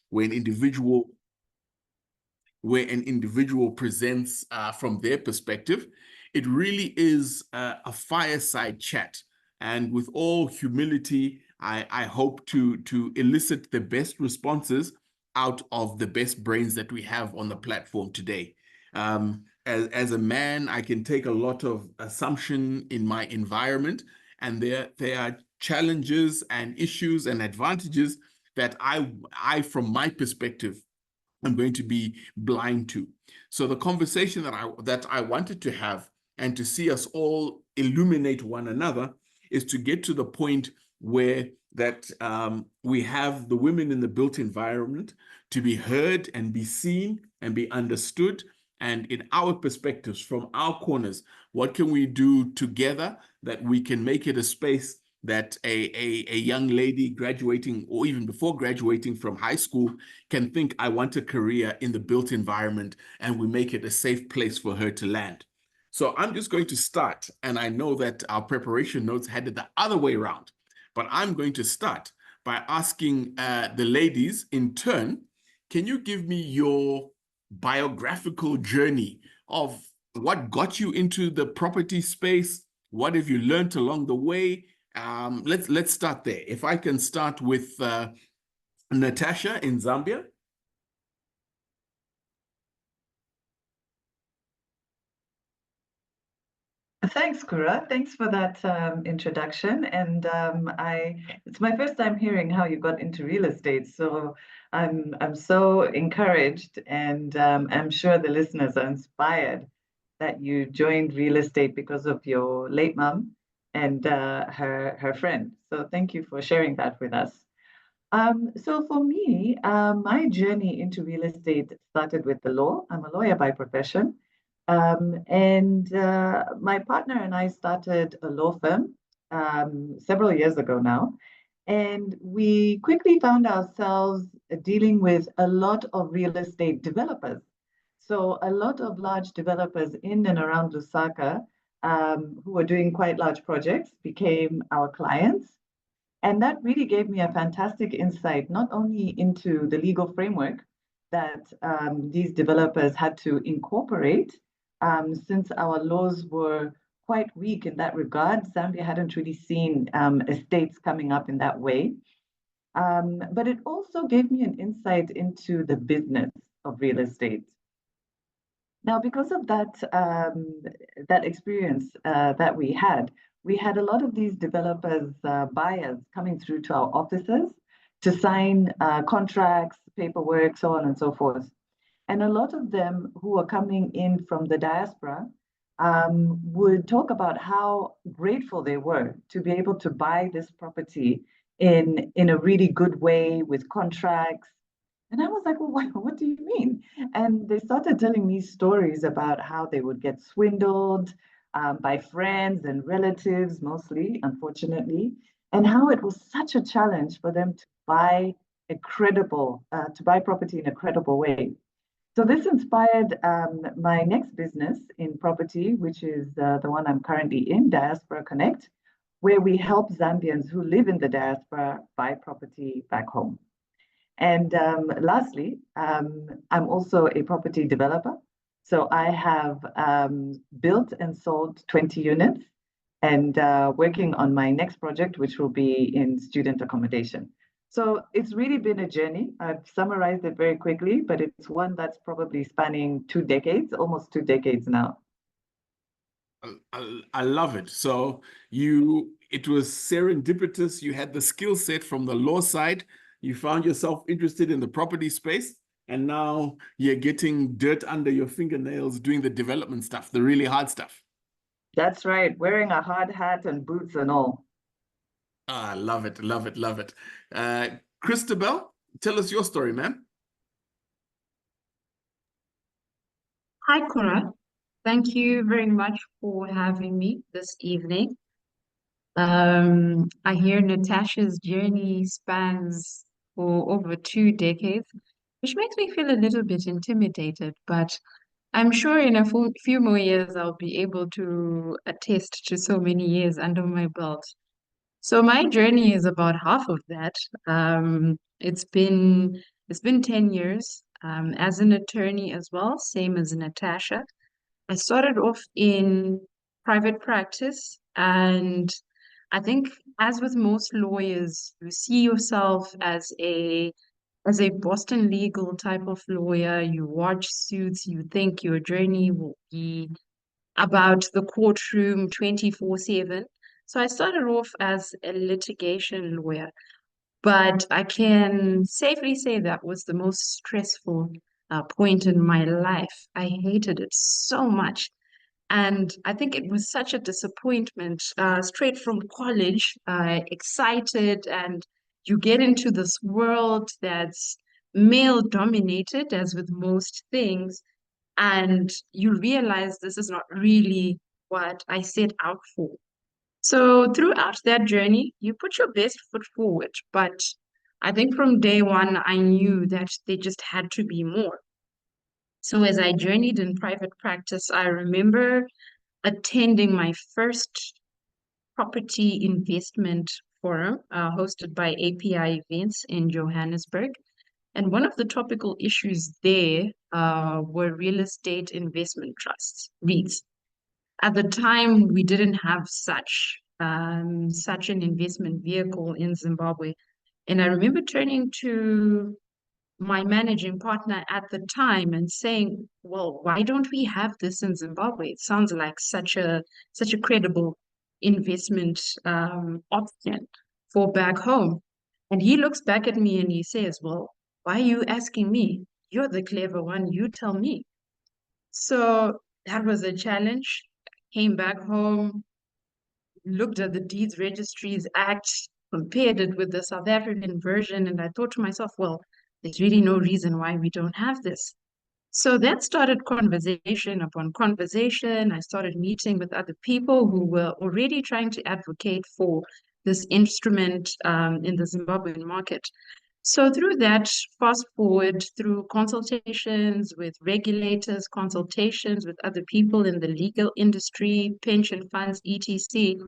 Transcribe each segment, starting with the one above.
where an individual presents from their perspective. It really is a fireside chat. And with all humility, I hope to elicit the best responses out of the best brains that we have on the platform today. As a man, I can take a lot of assumption in my environment, and there are challenges and issues and advantages that I from my perspective, I'm going to be blind to. So the conversation that I wanted to have and to see us all illuminate one another is to get to the point where that we have the women in the built environment to be heard and be seen and be understood. And in our perspectives, from our corners, what can we do together that we can make it a space that a young lady graduating or even before graduating from high school can think, I want a career in the built environment, and we make it a safe place for her to land. So I'm just going to start, and I know that our preparation notes had it the other way around, but I'm going to start by asking the ladies in turn, can you give me your biographical journey of what got you into the property space? What have you learned along the way? Let's start there. If I can start with Natasha in Zambia. Thanks, Kura. Thanks for that introduction. And it's my first time hearing how you got into real estate. So I'm so encouraged, and I'm sure the listeners are inspired that you joined real estate because of your late mom and her friend. So thank you for sharing that with us. So for me, my journey into real estate started with the law. I'm a lawyer by profession. And my partner and I started a law firm several years ago now. And we quickly found ourselves dealing with a lot of real estate developers. So a lot of large developers in and around Lusaka who were doing quite large projects became our clients. And that really gave me a fantastic insight, not only into the legal framework that these developers had to incorporate, since our laws were quite weak in that regard. Zambia hadn't really seen estates coming up in that way. But it also gave me an insight into the business of real estate. Now, because of that experience that we had a lot of these developers, buyers coming through to our offices to sign contracts, paperwork, so on and so forth. And a lot of them who are coming in from the diaspora would talk about how grateful they were to be able to buy this property in a really good way with contracts. And I was like, well, what do you mean? And they started telling me stories about how they would get swindled by friends and relatives, mostly, unfortunately, and how it was such a challenge for them to buy property in a credible way. So this inspired my next business in property, which is the one I'm currently in, Diaspora Connect, where we help Zambians who live in the diaspora buy property back home. And lastly, I'm also a property developer. So I have built and sold 20 units and working on my next project, which will be in student accommodation. So it's really been a journey. I've summarized it very quickly, but it's one that's probably spanning 2 decades, almost 2 decades now. I love it. So it was serendipitous. You had the skill set from the law side. You found yourself interested in the property space, and now you're getting dirt under your fingernails doing the development stuff, the really hard stuff. That's right, wearing a hard hat and boots and all. Ah, love it, love it, love it. Christabel, tell us your story, ma'am. Hi, Kura. Thank you very much for having me this evening. I hear Natasha's journey spans for over 2 decades, which makes me feel a little bit intimidated, but I'm sure in a few more years I'll be able to attest to so many years under my belt. So my journey is about half of that. It's been It's been 10 years as an attorney as well, same as Natasha. I started off in private practice, and I think, as with most lawyers, you see yourself as a Boston legal type of lawyer. You watch suits, you think your journey will be about the courtroom 24/7. So I started off as a litigation lawyer, but I can safely say that was the most stressful point in my life. I hated it so much. And I think it was such a disappointment, straight from college, excited, and you get into this world that's male dominated, as with most things, and you realize this is not really what I set out for. So throughout that journey, you put your best foot forward, but I think from day one, I knew that there just had to be more. So as I journeyed in private practice, I remember attending my first property investment forum hosted by API Events in Johannesburg. And one of the topical issues there were real estate investment trusts, REITs. At the time, we didn't have such an investment vehicle in Zimbabwe. And I remember turning to my managing partner at the time and saying, well, why don't we have this in Zimbabwe? It sounds like such a credible investment option for back home. And he looks back at me and he says, well, why are you asking me? You're the clever one, you tell me. So that was a challenge. Came back home, looked at the Deeds Registries Act, compared it with the South African version, and I thought to myself, well, there's really no reason why we don't have this. So that started conversation upon conversation. I started meeting with other people who were already trying to advocate for this instrument in the Zimbabwean market. So through that, fast forward through consultations with regulators, consultations with other people in the legal industry, pension funds, etc.,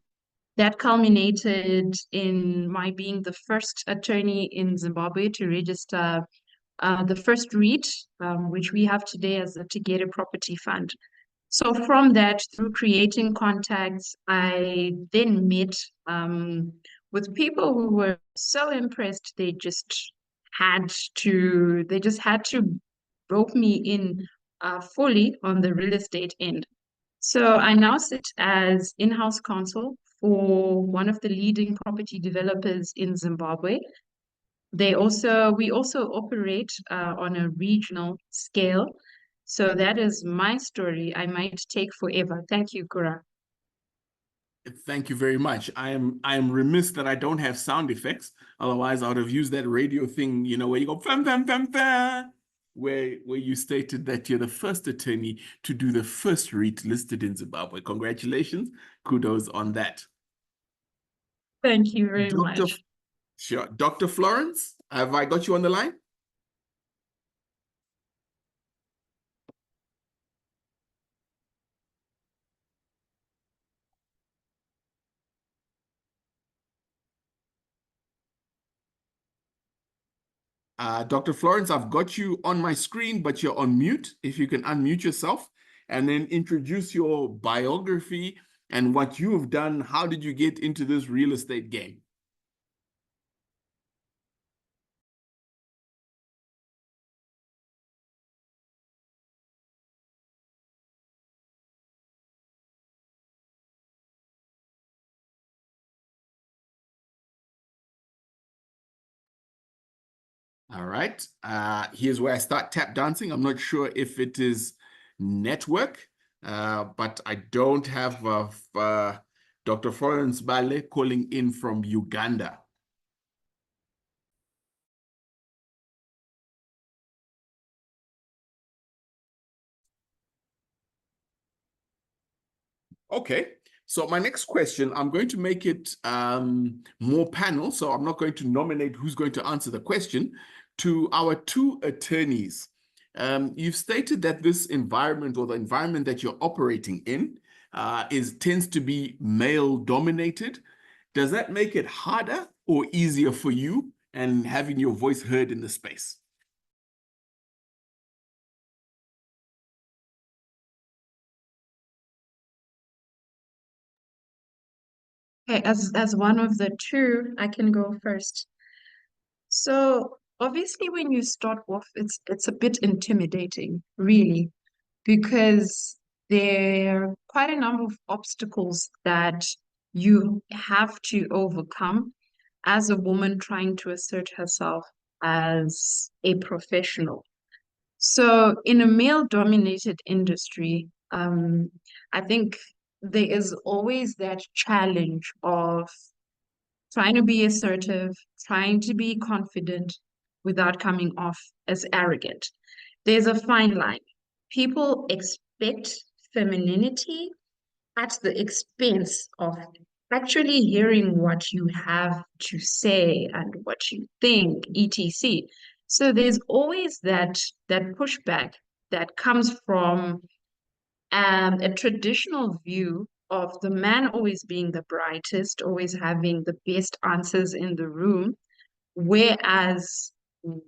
that culminated in my being the first attorney in Zimbabwe to register the first REIT, which we have today as the Together Property Fund. So from that, through creating contacts, I then met with people who were so impressed they just had to rope me in fully on the real estate end. So I now sit as in-house counsel for one of the leading property developers in Zimbabwe. We also operate on a regional scale. So that is my story. I might take forever. Thank you, Kura. Thank you very much. I am remiss that I don't have sound effects. Otherwise, I would have used that radio thing, you know, where you go fam fam fam fam, where you stated that you're the first attorney to do the first REIT listed in Zimbabwe. Congratulations. Kudos on that. Thank you very much. Sure. Dr. Florence, have I got you on the line? Dr. Florence, I've got you on my screen, but you're on mute. If you can unmute yourself and then introduce your biography and what you have done. How did you get into this real estate game? All right. Here's where I start tap dancing. I'm not sure if it is network, but I don't have Dr. Florence Bbale calling in from Uganda. Okay. So my next question, I'm going to make it more panel. So I'm not going to nominate who's going to answer the question. To our two attorneys, you've stated that this environment, or the environment that you're operating in, tends to be male dominated. Does that make it harder or easier for you and having your voice heard in the space? Okay, as one of the two, I can go first. So obviously when you start off, it's a bit intimidating, really, because there are quite a number of obstacles that you have to overcome as a woman trying to assert herself as a professional. So in a male-dominated industry, I think there is always that challenge of trying to be assertive, trying to be confident without coming off as arrogant. There's a fine line. People expect femininity at the expense of actually hearing what you have to say and what you think, etc. So there's always that pushback that comes from a traditional view of the man always being the brightest, always having the best answers in the room, whereas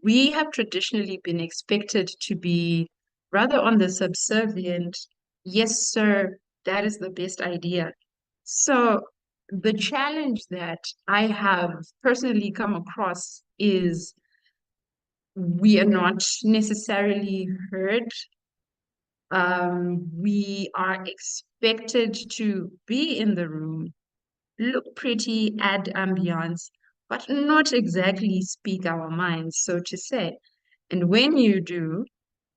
we have traditionally been expected to be rather on the subservient, yes, sir, that is the best idea. So the challenge that I have personally come across is we are not necessarily heard. We are expected to be in the room, look pretty, add ambience, but not exactly speak our minds, so to say. And when you do,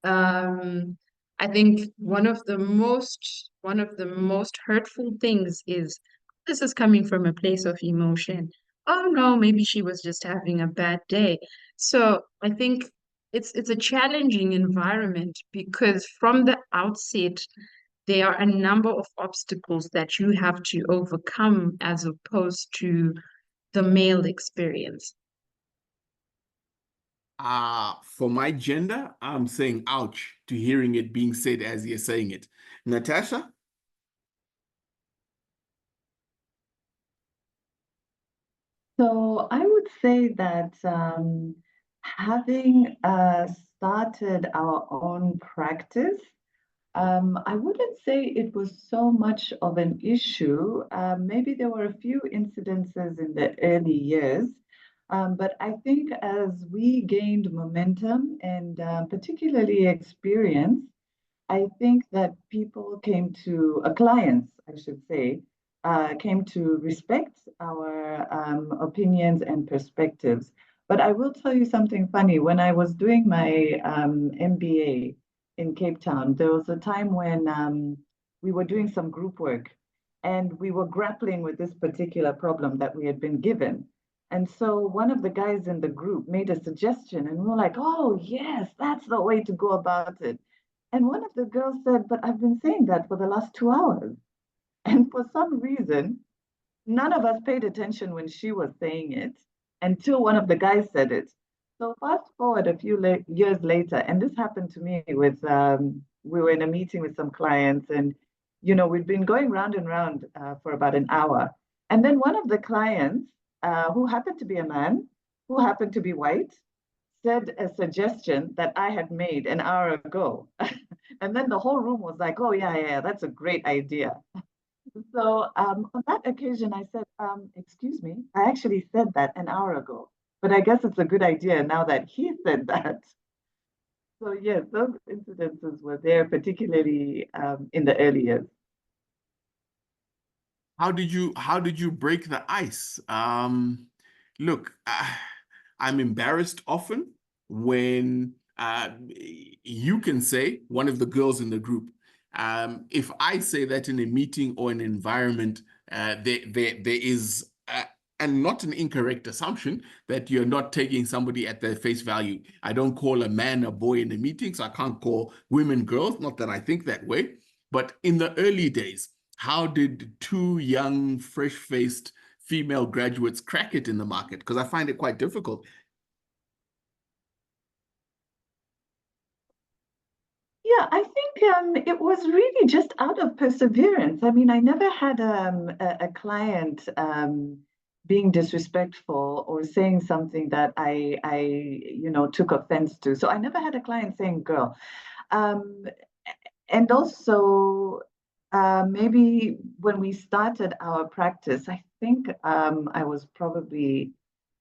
um, I think one of the most hurtful things is this is coming from a place of emotion. Oh no, maybe she was just having a bad day. So I think it's a challenging environment because from the outset, there are a number of obstacles that you have to overcome as opposed to the male experience. For my gender, I'm saying ouch to hearing it being said as you're saying it. Natasha? So I would say that having started our own practice, I wouldn't say it was so much of an issue. Maybe there were a few incidences in the early years, but I think as we gained momentum and particularly experience, I think that people came to, clients, I should say, came to respect our opinions and perspectives. But I will tell you something funny. When I was doing my MBA in Cape Town, there was a time when we were doing some group work and we were grappling with this particular problem that we had been given. And so one of the guys in the group made a suggestion, and we were like, oh, yes, that's the way to go about it. And one of the girls said, but I've been saying that for the last 2 hours. And for some reason, none of us paid attention when she was saying it until one of the guys said it. So fast forward a few years later, and this happened to me with, we were in a meeting with some clients and, we'd been going round and round for about an hour. And then one of the clients, who happened to be a man, who happened to be white, said a suggestion that I had made an hour ago. And then the whole room was like, oh, yeah, yeah, that's a great idea. So on that occasion, I said, excuse me, I actually said that an hour ago, but I guess it's a good idea now that he said that. So yes, those incidences were there, particularly in the early years. How did you break the ice? Look, I'm embarrassed often when you can say, one of the girls in the group, if I say that in a meeting or an environment, there is, and not an incorrect assumption, that you're not taking somebody at their face value. I don't call a man a boy in a meeting, so I can't call women girls, not that I think that way. But in the early days, how did two young, fresh-faced female graduates crack it in the market? Because I find it quite difficult. Yeah, I think it was really just out of perseverance. I mean, I never had a client being disrespectful or saying something that I took offense to. So I never had a client saying "girl." Um, and also, maybe when we started our practice, I think I was probably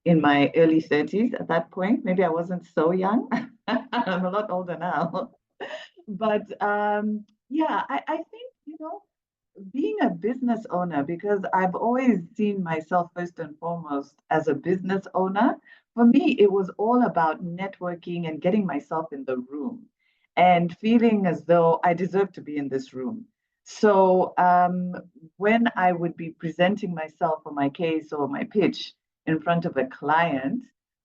in my early 30s at that point. Maybe I wasn't so young. I'm a lot older now. But yeah, I think, being a business owner, because I've always seen myself first and foremost as a business owner, for me, it was all about networking and getting myself in the room and feeling as though I deserve to be in this room. So when I would be presenting myself or my case or my pitch in front of a client,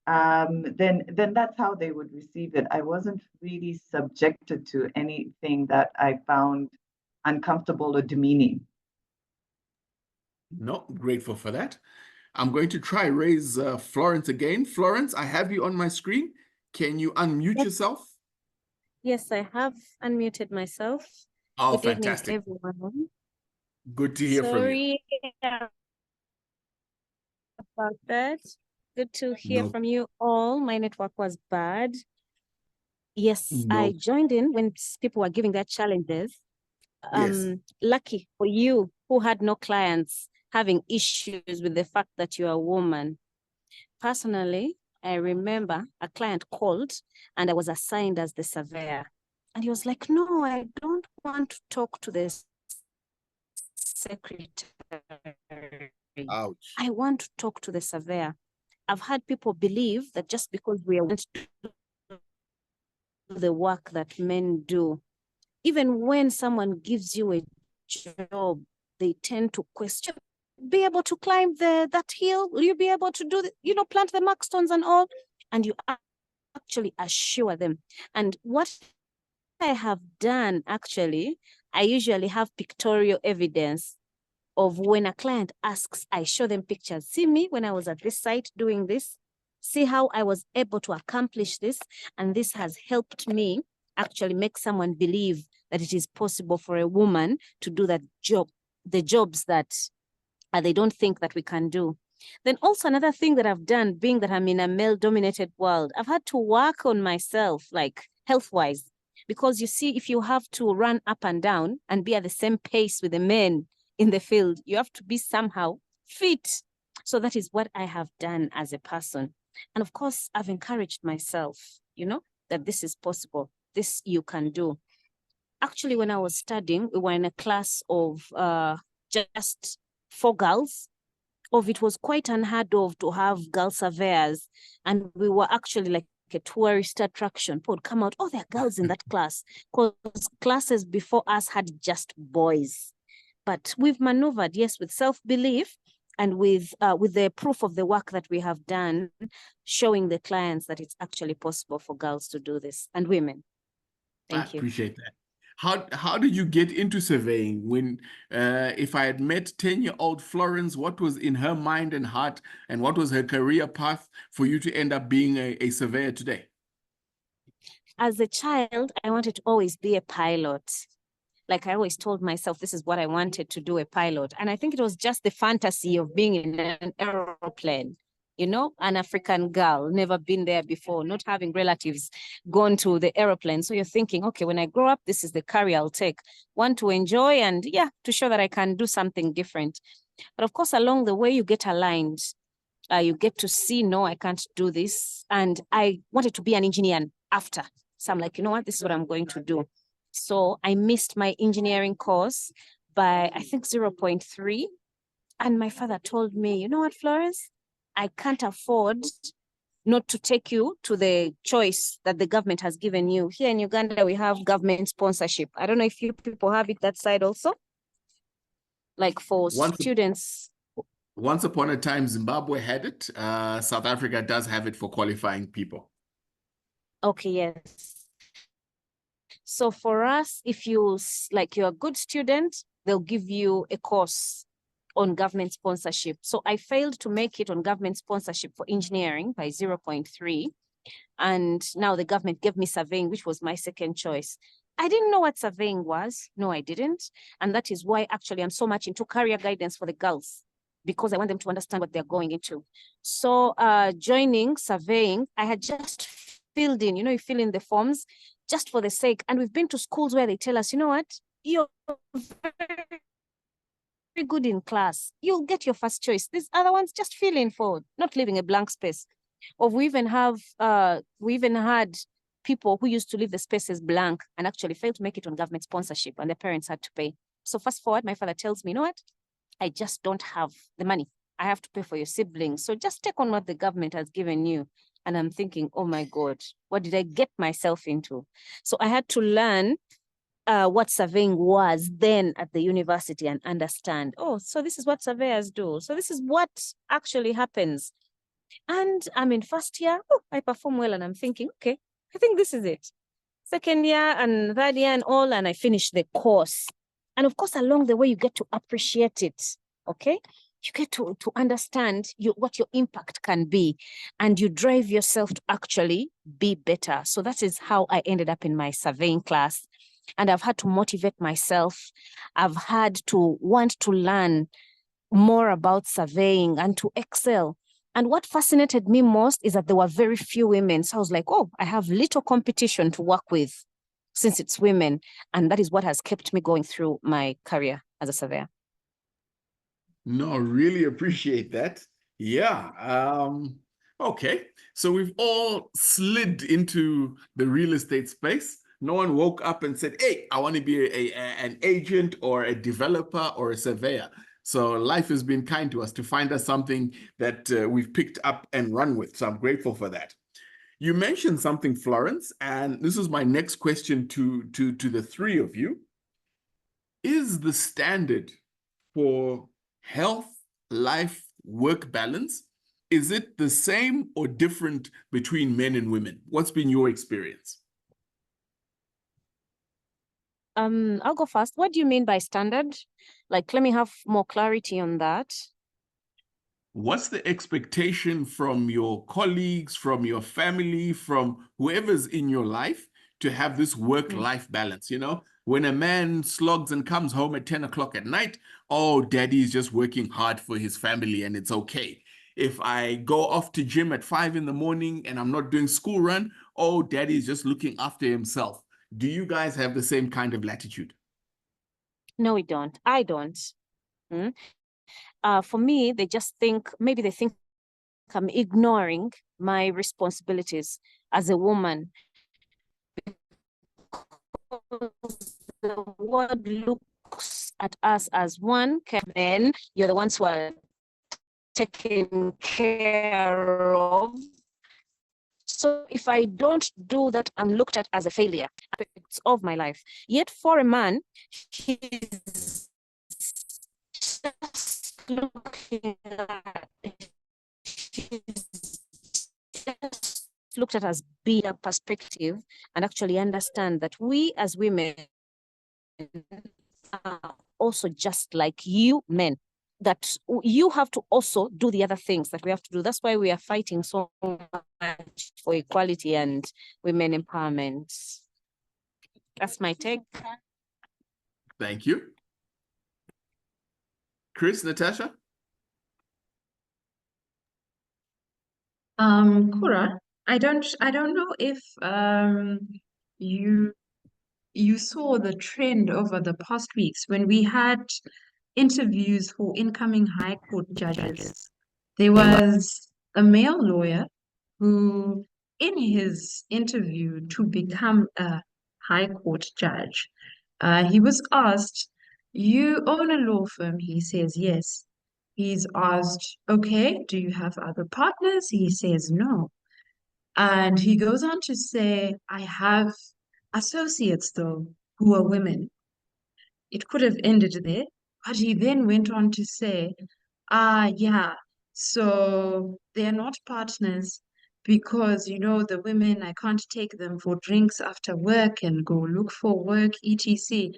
then that's how they would receive it. I wasn't really subjected to anything that I found uncomfortable or demeaning. No, grateful for that. I'm going to try raise Florence again. Florence, I have you on my screen. Can you unmute yourself? Yes, I have unmuted myself. Oh, Good evening, fantastic. everyone. Good to hear from you. Sorry about that. Good to hear No, from you all. My network was bad. Yes, I no, joined in when people were giving their challenges. yes. Lucky for you who had no clients having issues with the fact that you're a woman. Personally, I remember a client called and I was assigned as the surveyor. And he was like, no, I don't want to talk to the secretary. Ouch. I want to talk to the surveyor. I've had people believe that just because we are to do the work that men do, even when someone gives you a job, they tend to question, be able to climb that hill? Will you be able to do, plant the mark stones and all? And you actually assure them. And what I have done, actually, I usually have pictorial evidence of when a client asks, I show them pictures. See me when I was at this site doing this. See how I was able to accomplish this. And this has helped me actually make someone believe that it is possible for a woman to do that job, the jobs that they don't think that we can do. Then also another thing that I've done, being that I'm in a male-dominated world, I've had to work on myself, like health-wise. Because you see, if you have to run up and down and be at the same pace with the men in the field, you have to be somehow fit. So that is what I have done as a person. And of course, I've encouraged myself, that this is possible. This you can do. Actually, when I was studying, we were in a class of just 4 girls. It was quite unheard of to have girl surveyors. And we were actually like a tourist attraction. People would come out, oh, there are girls in that class. Because classes before us had just boys. But we've maneuvered, yes, with self-belief and with the proof of the work that we have done, showing the clients that it's actually possible for girls to do this and women. Thank I you. appreciate that. How did you get into surveying? When if I had met 10-year-old Florence, what was in her mind and heart, and what was her career path for you to end up being a surveyor today? As a child, I wanted to always be a pilot. Like I always told myself, this is what I wanted to do, a pilot. And I think it was just the fantasy of being in an aeroplane. An African girl, never been there before, not having relatives gone to the airplane. So you're thinking, okay, when I grow up, this is the career I'll take. Want to enjoy and to show that I can do something different. But of course, along the way, you get aligned. You get to see, no, I can't do this. And I wanted to be an engineer after. So I'm like, you know what, this is what I'm going to do. So I missed my engineering course by, I think, 0.3. And my father told me, you know what, Florence? I can't afford not to take you to the choice that the government has given you. Here in Uganda, we have government sponsorship. I don't know if you people have it that side also. Like for students. Once upon a time, Zimbabwe had it. South Africa does have it for qualifying people. Okay, yes. So for us, if you're a good student, they'll give you a course on government sponsorship. So I failed to make it on government sponsorship for engineering by 0.3. And now the government gave me surveying, which was my second choice. I didn't know what surveying was. No, I didn't. And that is why actually I'm so much into career guidance for the girls, because I want them to understand what they're going into. So joining surveying, I had just filled in, you fill in the forms just for the sake. And we've been to schools where they tell us, you know what, you're very good in class, you'll get your first choice. These other ones, just fill in for, not leaving a blank space. Or we even had people who used to leave the spaces blank and actually failed to make it on government sponsorship, and their parents had to pay. So fast forward, my father tells me, you know what? I just don't have the money. I have to pay for your siblings. So just take on what the government has given you. And I'm thinking, oh my God, what did I get myself into? So I had to learn what surveying was then at the university and understand, oh, so this is what surveyors do. So this is what actually happens. And I'm in first year, oh, I perform well, and I'm thinking, okay, I think this is it. Second year and third year and all, and I finish the course. And of course, along the way, you get to appreciate it, okay? You get to understand what your impact can be, and you drive yourself to actually be better. So that is how I ended up in my surveying class. And I've had to motivate myself. I've had to want to learn more about surveying and to excel. And what fascinated me most is that there were very few women. So I was like, oh, I have little competition to work with since it's women. And that is what has kept me going through my career as a surveyor. No, really appreciate that. Yeah. Okay. So we've all slid into the real estate space. No one woke up and said, hey, I want to be an agent or a developer or a surveyor. So life has been kind to us to find us something that we've picked up and run with. So I'm grateful for that. You mentioned something, Florence, and this is my next question to the three of you. Is the standard for health, life, work balance, is it the same or different between men and women? What's been your experience? I'll go first. What do you mean by standard? Like, let me have more clarity on that. What's the expectation from your colleagues, from your family, from whoever's in your life to have this work-life balance? You know, when a man slogs and comes home at 10 o'clock at night, oh, daddy's just working hard for his family and it's okay. If I go off to gym at 5 in the morning and I'm not doing school run, oh, daddy's just looking after himself. Do you guys have the same kind of latitude? No, we don't. I don't. For me, they just think, maybe they think I'm ignoring my responsibilities as a woman. The world looks at us as one, and you're the ones who are taken care of. So if I don't do that, I'm looked at as a failure of my life. Yet for a man, he's just looking at, he's just looked at as being a perspective and actually understand that we as women are also just like you men, that you have to also do the other things that we have to do. That's why we are fighting so much for equality and women empowerment. That's my take. Thank you. Chris, Natasha? Kura, I don't know if you saw the trend over the past weeks when we had interviews for incoming High Court judges. There was a male lawyer who, in his interview to become a High Court judge, he was asked, "You own a law firm?" He says, "Yes." He's asked, "Okay, do you have other partners?" He says, "No." And he goes on to say, "I have associates, though, who are women." It could have ended there, but he then went on to say, yeah, so they're not partners because, the women, I can't take them for drinks after work and go look for work, etc."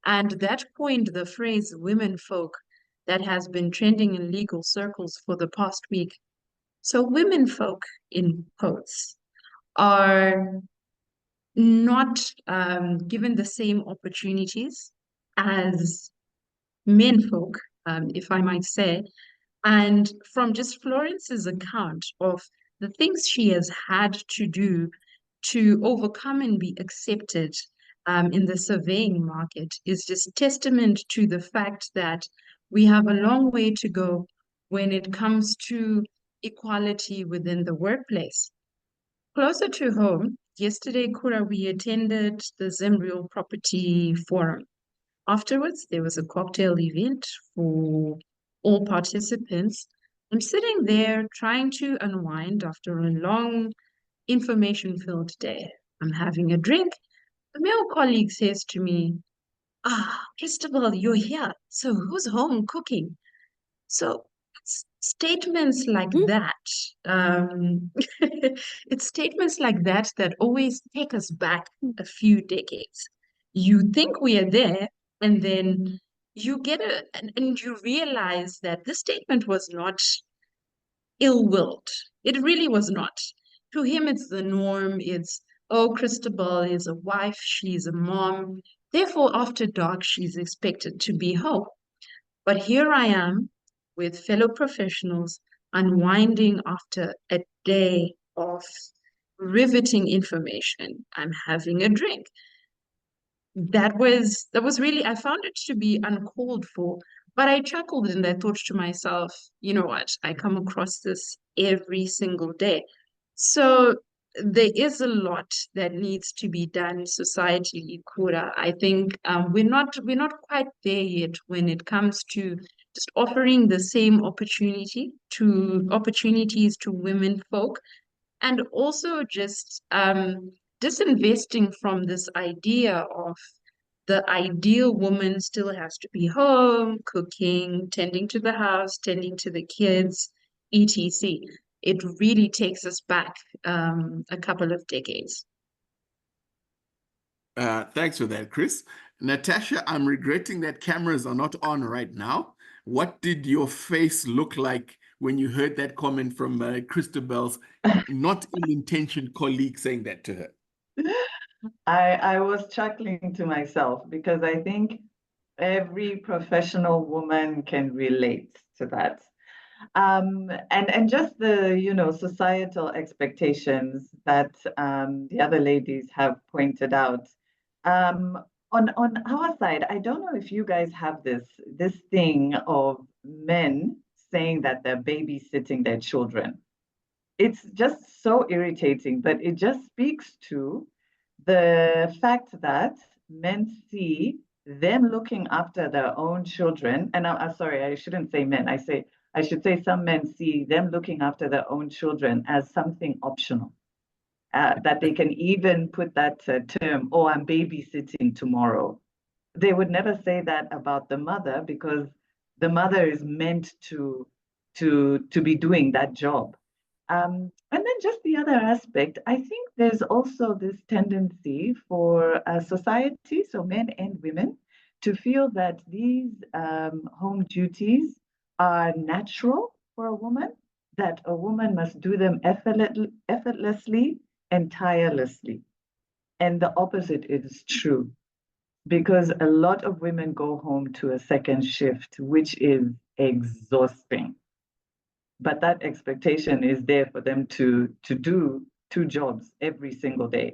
And that coined the phrase women folk that has been trending in legal circles for the past week. So women folk, in quotes, are not given the same opportunities as men folk, if I might say. And from just Florence's account of the things she has had to do to overcome and be accepted in the surveying market is just testament to the fact that we have a long way to go when it comes to equality within the workplace. Closer to home, yesterday, Kura, we attended the Zimbabwe Property Forum. Afterwards, there was a cocktail event for all participants. I'm sitting there trying to unwind after a long information-filled day. I'm having a drink. A male colleague says to me, Christabel, you're here. So who's home cooking? So it's statements like that. It's statements like that that always take us back a few decades. You think we are there, and then you get and you realize that this statement was not ill-willed. It really was not. To him, it's the norm. It's, oh, Christabel is a wife, she's a mom. Therefore, after dark, she's expected to be home. But here I am with fellow professionals unwinding after a day of riveting information. I'm having a drink. That was really, I found it to be uncalled for, but I chuckled and I thought to myself, you know what, I come across this every single day. So there is a lot that needs to be done societally, Kura. I think we're not quite there yet when it comes to just offering the same opportunities to women folk, and also just disinvesting from this idea of the ideal woman still has to be home, cooking, tending to the house, tending to the kids, etc. It really takes us back a couple of decades. Thanks for that, Chris. Natasha, I'm regretting that cameras are not on right now. What did your face look like when you heard that comment from Christabel's not ill-intentioned colleague saying that to her? I was chuckling to myself because I think every professional woman can relate to that. And just the, societal expectations that the other ladies have pointed out. On our side, I don't know if you guys have this thing of men saying that they're babysitting their children. It's just so irritating, but it just speaks to the fact that men see them looking after their own children. And I'm sorry, I shouldn't say men. I should say some men see them looking after their own children as something optional. That they can even put that term, oh, I'm babysitting tomorrow. They would never say that about the mother because the mother is meant to be doing that job. And then just the other aspect, I think there's also this tendency for society, so men and women, to feel that these home duties are natural for a woman, that a woman must do them effortlessly and tirelessly. And the opposite is true, because a lot of women go home to a second shift, which is exhausting. But that expectation is there for them to do two jobs every single day.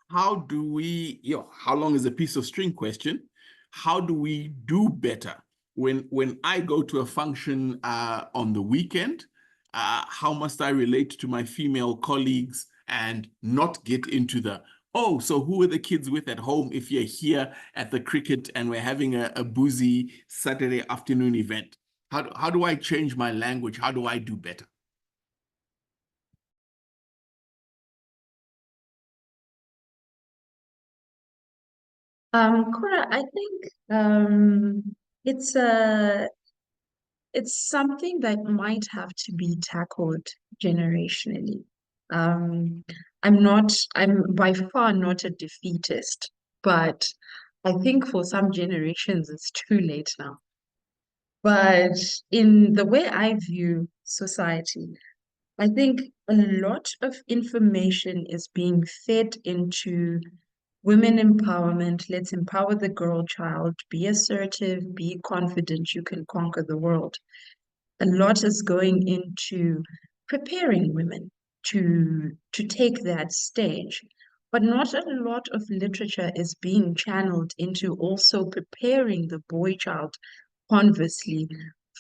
How do we, how long is a piece of string question? How do we do better? When I go to a function on the weekend, how must I relate to my female colleagues and not get into the, oh, so who are the kids with at home if you're here at the cricket and we're having a boozy Saturday afternoon event? How do I change my language? How do I do better? Kura, I think it's something that might have to be tackled generationally. I'm by far not a defeatist, but I think for some generations it's too late now. But in the way I view society, I think a lot of information is being fed into women empowerment. Let's empower the girl child, be assertive, be confident, you can conquer the world. A lot is going into preparing women to take that stage. but not a lot of literature is being channeled into also preparing the boy child, conversely,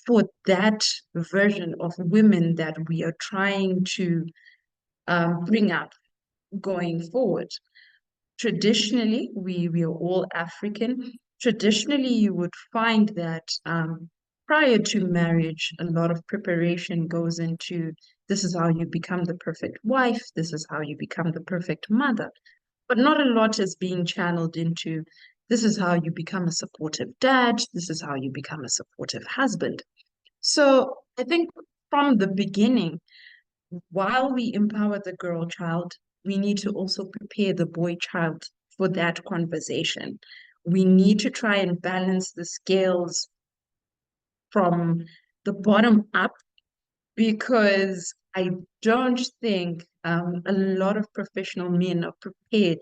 for that version of women that we are trying to bring up going forward. Traditionally, we are all African. Traditionally, you would find that prior to marriage, a lot of preparation goes into this is how you become the perfect wife, this is how you become the perfect mother. But not a lot is being channeled into this is how you become a supportive dad, this is how you become a supportive husband. So I think from the beginning, while we empower the girl child, we need to also prepare the boy child for that conversation. We need to try and balance the scales from the bottom up, because I don't think a lot of professional men are prepared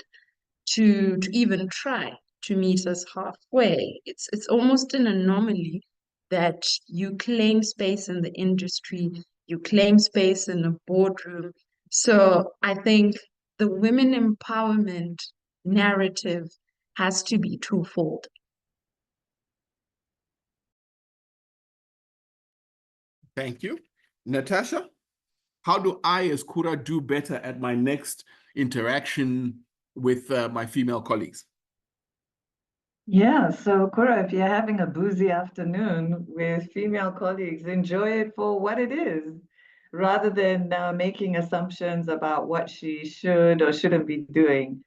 to even try to meet us halfway. It's almost an anomaly that you claim space in the industry, you claim space in a boardroom. So I think the women empowerment narrative has to be twofold. Thank you. Natasha, how do I as Kura do better at my next interaction with my female colleagues? Yeah, so Kura, if you're having a boozy afternoon with female colleagues, enjoy it for what it is, rather than making assumptions about what she should or shouldn't be doing.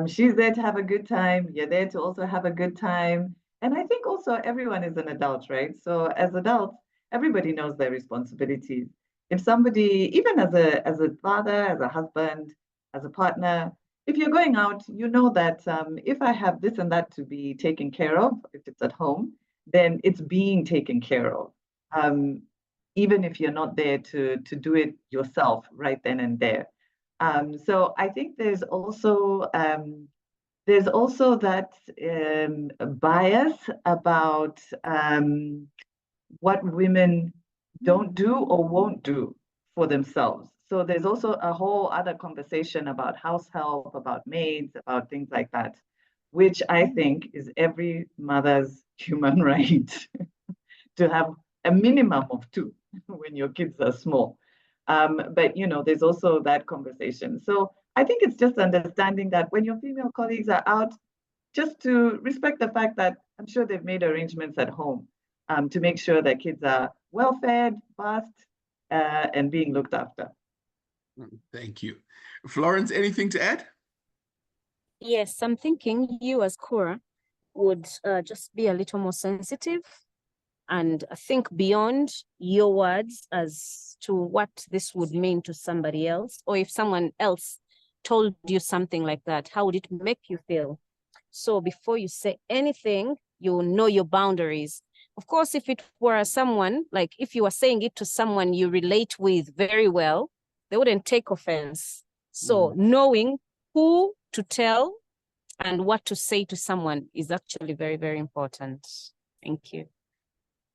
She's there to have a good time. You're there to also have a good time. And I think also everyone is an adult, right? So as adults, everybody knows their responsibilities. If somebody, even as a father, as a husband, as a partner, if you're going out, you know that if I have this and that to be taken care of, if it's at home, then it's being taken care of. Even if you're not there to do it yourself right then and there. So I think there's also that bias about what women don't do or won't do for themselves. So there's also a whole other conversation about house help, about maids, about things like that, which I think is every mother's human right to have a minimum of two when your kids are small. But there's also that conversation. So I think it's just understanding that when your female colleagues are out, just to respect the fact that I'm sure they've made arrangements at home to make sure that kids are well fed, bathed, and being looked after. Thank you. Florence, anything to add? Yes, I'm thinking you as Kura would just be a little more sensitive and think beyond your words as to what this would mean to somebody else, or if someone else told you something like that, how would it make you feel? So before you say anything, you know your boundaries. Of course, if it were someone, like if you were saying it to someone you relate with very well, they wouldn't take offense. So knowing who to tell and what to say to someone is actually very, very important. Thank you.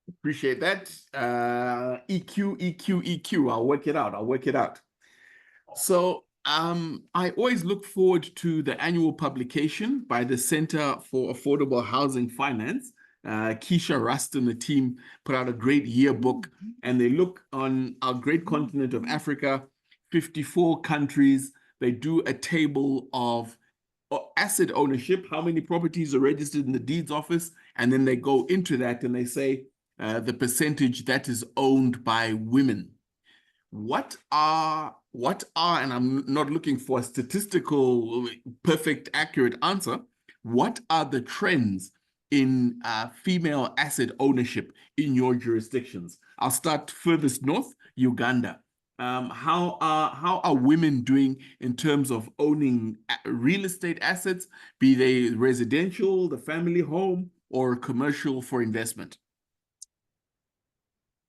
Appreciate that. EQ, EQ, EQ. I'll work it out. I'll work it out. So I always look forward to the annual publication by the Center for Affordable Housing Finance. Keisha Rust and the team put out a great yearbook, and they look on our great continent of Africa, 54 countries. They do a table of asset ownership, how many properties are registered in the deeds office, and then they go into that and they say the percentage that is owned by women. What are, and I'm not looking for a statistical, perfect, accurate answer, what are the trends in female asset ownership in your jurisdictions? I'll start furthest north, Uganda. How are women doing in terms of owning real estate assets, be they residential, the family home, or commercial for investment?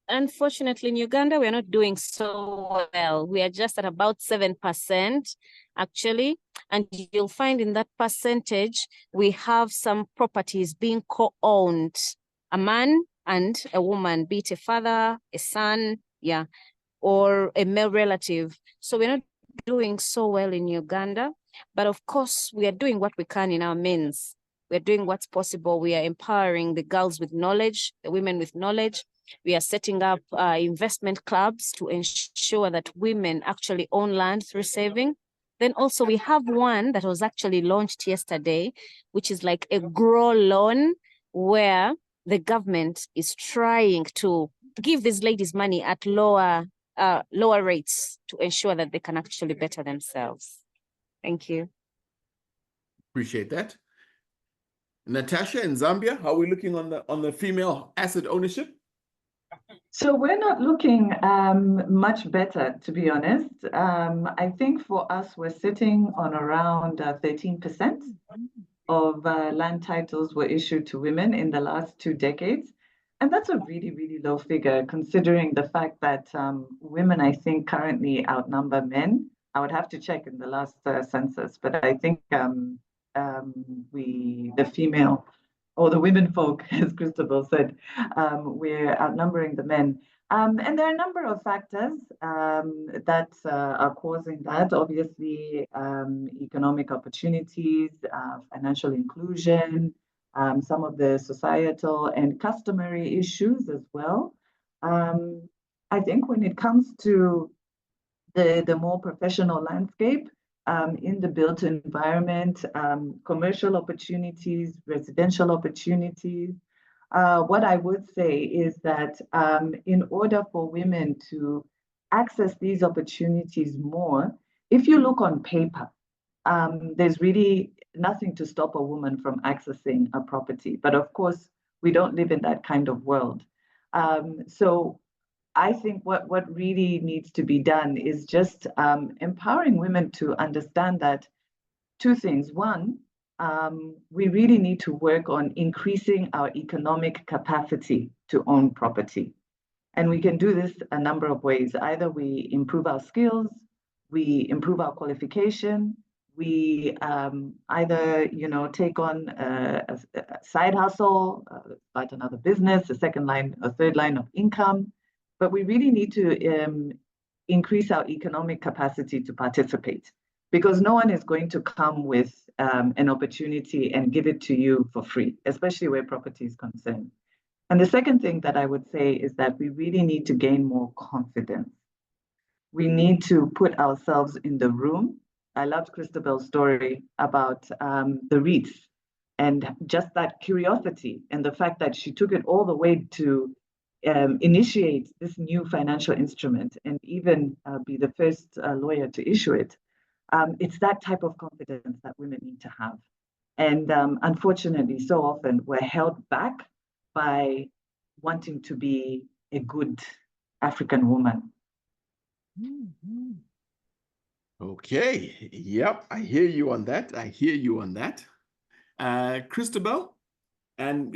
Unfortunately, in Uganda, we're not doing so well. We are just at about 7%, actually. And you'll find in that percentage, we have some properties being co-owned, a man and a woman, be it a father, a son, or a male relative. So we're not doing so well in Uganda, but of course, we are doing what we can in our means. We're doing what's possible. We are empowering the girls with knowledge, the women with knowledge. We are setting up investment clubs to ensure that women actually own land through saving. Then also we have one that was actually launched yesterday, which is like a grow loan where the government is trying to give these ladies money at lower rates to ensure that they can actually better themselves. Thank you. Appreciate that. Natasha, in Zambia, how are we looking on the female asset ownership? So we're not looking much better, to be honest. I think for us, we're sitting on around 13% of land titles were issued to women in the last 2 decades. And that's a really, really low figure, considering the fact that women, I think, currently outnumber men. I would have to check in the last census, but I think the female or the women folk, as Christabel said, we're outnumbering the men. And there are a number of factors that are causing that. Obviously, economic opportunities, financial inclusion, some of the societal and customary issues as well. I think when it comes to the more professional landscape, in the built environment, commercial opportunities, residential opportunities. What I would say is that in order for women to access these opportunities more, if you look on paper, there's really nothing to stop a woman from accessing a property. But of course, we don't live in that kind of world. So I think what really needs to be done is just empowering women to understand that 2 things. One, we really need to work on increasing our economic capacity to own property. And we can do this a number of ways. Either we improve our skills, we improve our qualification, we either take on a side hustle, start another business, a second line, a third line of income. But we really need to increase our economic capacity to participate, because no one is going to come with an opportunity and give it to you for free, especially where property is concerned. And the second thing that I would say is that we really need to gain more confidence. We need to put ourselves in the room. I loved Christabel's story about the REITs and just that curiosity and the fact that she took it all the way to initiate this new financial instrument and even be the first lawyer to issue it. It's that type of confidence that women need to have. And unfortunately, so often we're held back by wanting to be a good African woman. Okay. Yep. I hear you on that. I hear you on that. Christabel, and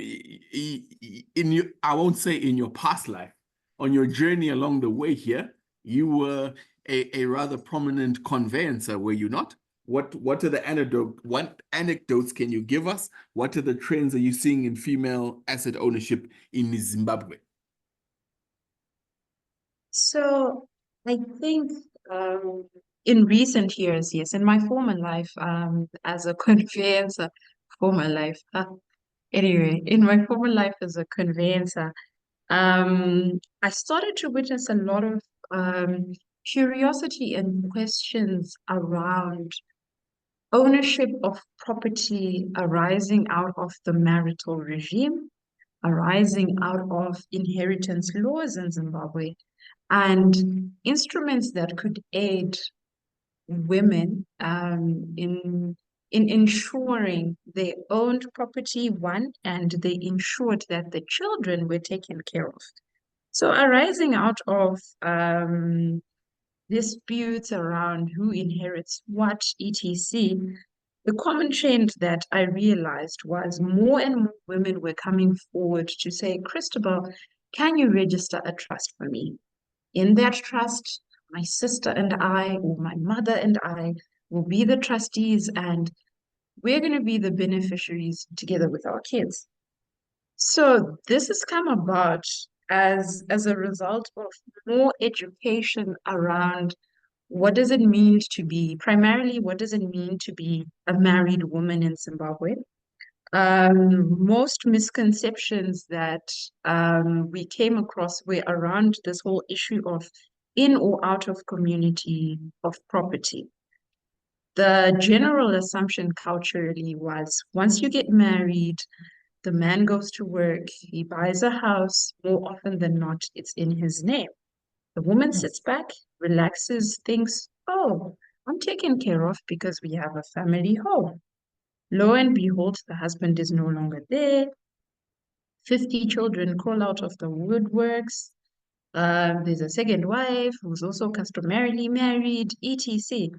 I won't say in your past life, on your journey along the way here, you were a rather prominent conveyancer, were you not? What are the anecdotes can you give us? What are the trends are you seeing in female asset ownership in Zimbabwe? So I think in recent years, yes, in my former life, as a conveyancer, anyway, in my former life as a conveyancer, I started to witness a lot of curiosity and questions around ownership of property arising out of the marital regime, arising out of inheritance laws in Zimbabwe, and instruments that could aid women in ensuring they owned property, one, and they ensured that the children were taken care of. So arising out of disputes around who inherits what, etc., the common trend that I realized was more and more women were coming forward to say, Christabel, can you register a trust for me? In that trust, my sister and I, or my mother and I, will be the trustees, and we're going to be the beneficiaries together with our kids. So this has come about as a result of more education around what does it mean to be, primarily, what does it mean to be a married woman in Zimbabwe? Most misconceptions that we came across were around this whole issue of in or out of community of property. The general assumption culturally was once you get married, the man goes to work, he buys a house, more often than not, it's in his name. The woman sits back, relaxes, thinks, oh, I'm taken care of because we have a family home. Lo and behold, the husband is no longer there. 50 children crawl out of the woodworks. There's a second wife who's also customarily married, etc.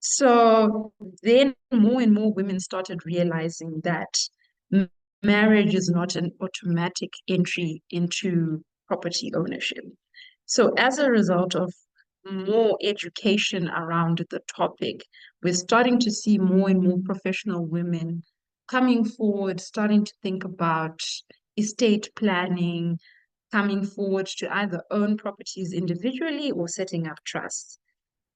So then more and more women started realizing that marriage is not an automatic entry into property ownership. So as a result of more education around the topic, we're starting to see more and more professional women coming forward, starting to think about estate planning, coming forward to either own properties individually or setting up trusts.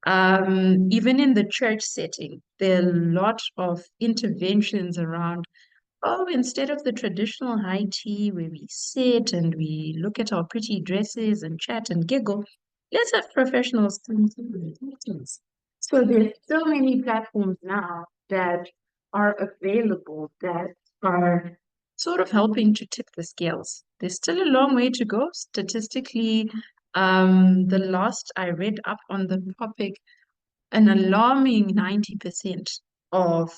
Even in the church setting, there are a lot of interventions around, oh, instead of the traditional high tea where we sit and we look at our pretty dresses and chat and giggle, let's have professionals come to the meetings. So there's so many platforms now that are available that are sort of helping to tip the scales. There's still a long way to go. Statistically, the last I read up on the topic, an alarming 90% of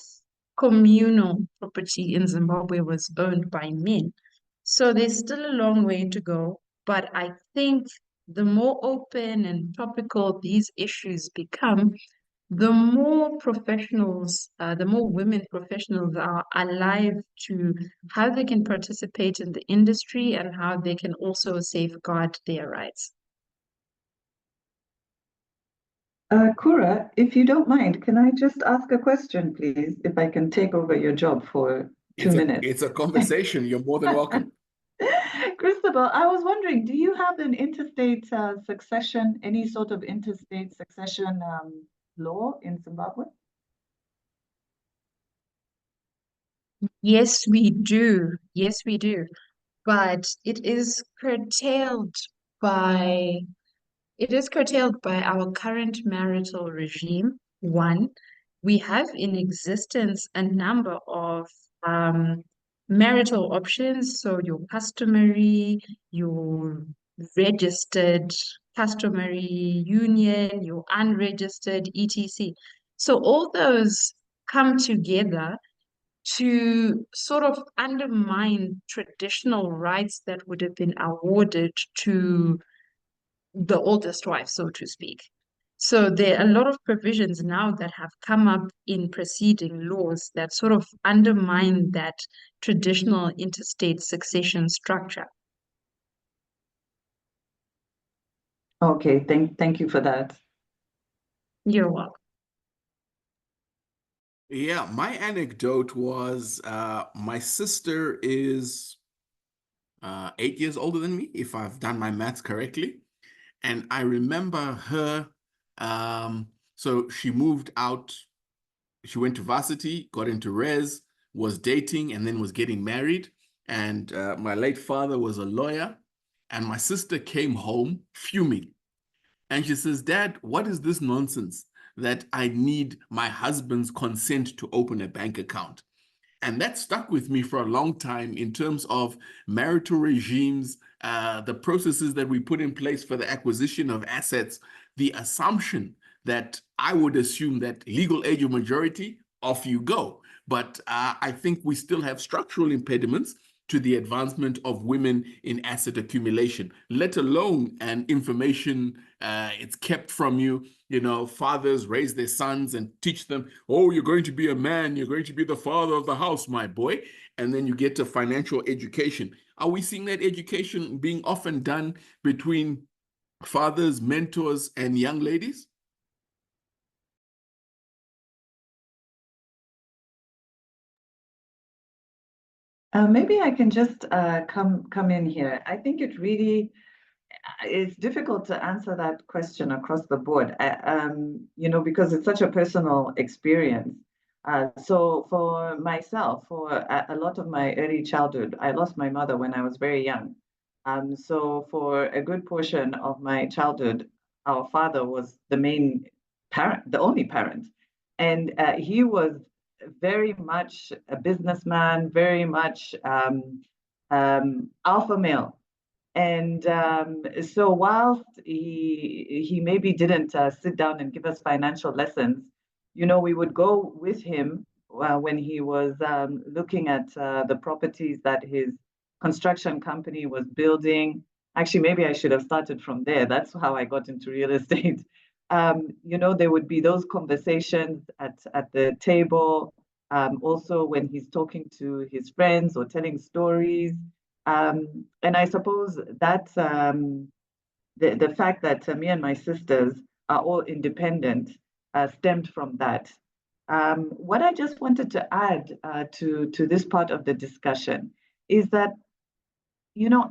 communal property in Zimbabwe was owned by men. So there's still a long way to go, but I think the more open and topical these issues become, the more professionals, the more women professionals are alive to how they can participate in the industry and how they can also safeguard their rights. Kura, if you don't mind, can I just ask a question, please? If I can take over your job for 2 minutes. It's a conversation. You're more than welcome. Christabel, I was wondering, do you have an interstate succession, any sort of interstate succession law in Zimbabwe? Yes, we do. Yes, we do. But by it is curtailed by our current marital regime. One, we have in existence a number of marital options. So your customary, your registered customary union, your unregistered, etc. So all those come together to sort of undermine traditional rights that would have been awarded to the oldest wife, so to speak. So there are a lot of provisions now that have come up in preceding laws that sort of undermine that traditional interstate succession structure. Okay, thank you for that. You're welcome. Yeah, my anecdote was my sister is 8 years older than me, if I've done my maths correctly. And I remember her, so she moved out, she went to varsity, got into res, was dating, and then was getting married. And my late father was a lawyer. And my sister came home fuming. And she says, Dad, what is this nonsense that I need my husband's consent to open a bank account? And that stuck with me for a long time in terms of marital regimes, the processes that we put in place for the acquisition of assets, the assumption that I would assume that legal age of majority, off you go. But I think we still have structural impediments to the advancement of women in asset accumulation, let alone an information it's kept from you. You know, fathers raise their sons and teach them, oh, you're going to be a man, you're going to be the father of the house, my boy. And then you get to financial education. Are we seeing that education being often done between fathers, mentors, and young ladies? Maybe I can just come in here. I think it really, it's difficult to answer that question across the board, because it's such a personal experience. So for myself, for a lot of my early childhood, I lost my mother when I was very young. So for a good portion of my childhood, our father was the main parent, the only parent. And he was very much a businessman, very much alpha male. And so whilst he maybe didn't sit down and give us financial lessons, we would go with him when he was looking at the properties that his construction company was building. Actually, maybe I should have started from there. That's how I got into real estate. There would be those conversations at the table. Also, when he's talking to his friends or telling stories. And I suppose that the fact that me and my sisters are all independent stemmed from that. What I just wanted to add to this part of the discussion is that,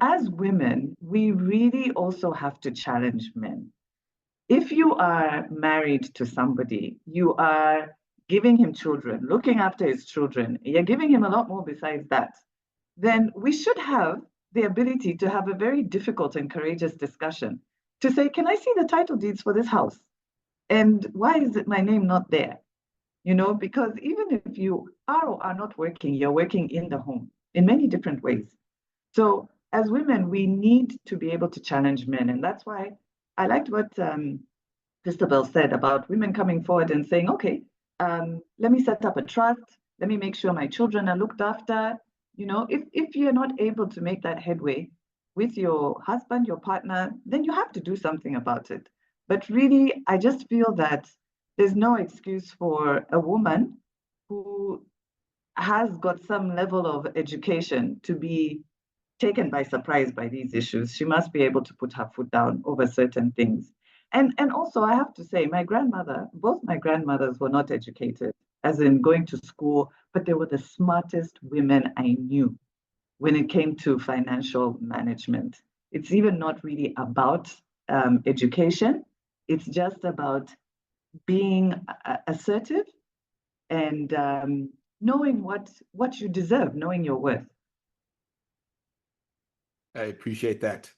as women, we really also have to challenge men. If you are married to somebody, you are giving him children, looking after his children, you're giving him a lot more besides that, then we should have the ability to have a very difficult and courageous discussion to say, can I see the title deeds for this house? And why is it my name not there? Because even if you are or are not working, you're working in the home in many different ways. So as women, we need to be able to challenge men. And that's why I liked what Christabel said about women coming forward and saying, okay, let me set up a trust. Let me make sure my children are looked after. If you're not able to make that headway with your husband, your partner, then you have to do something about it. But really, I just feel that there's no excuse for a woman who has got some level of education to be taken by surprise by these issues. She must be able to put her foot down over certain things. And also, I have to say, both my grandmothers were not educated, as in going to school, but they were the smartest women I knew when it came to financial management. It's even not really about education. It's just about being assertive and knowing what you deserve, knowing your worth. I appreciate that.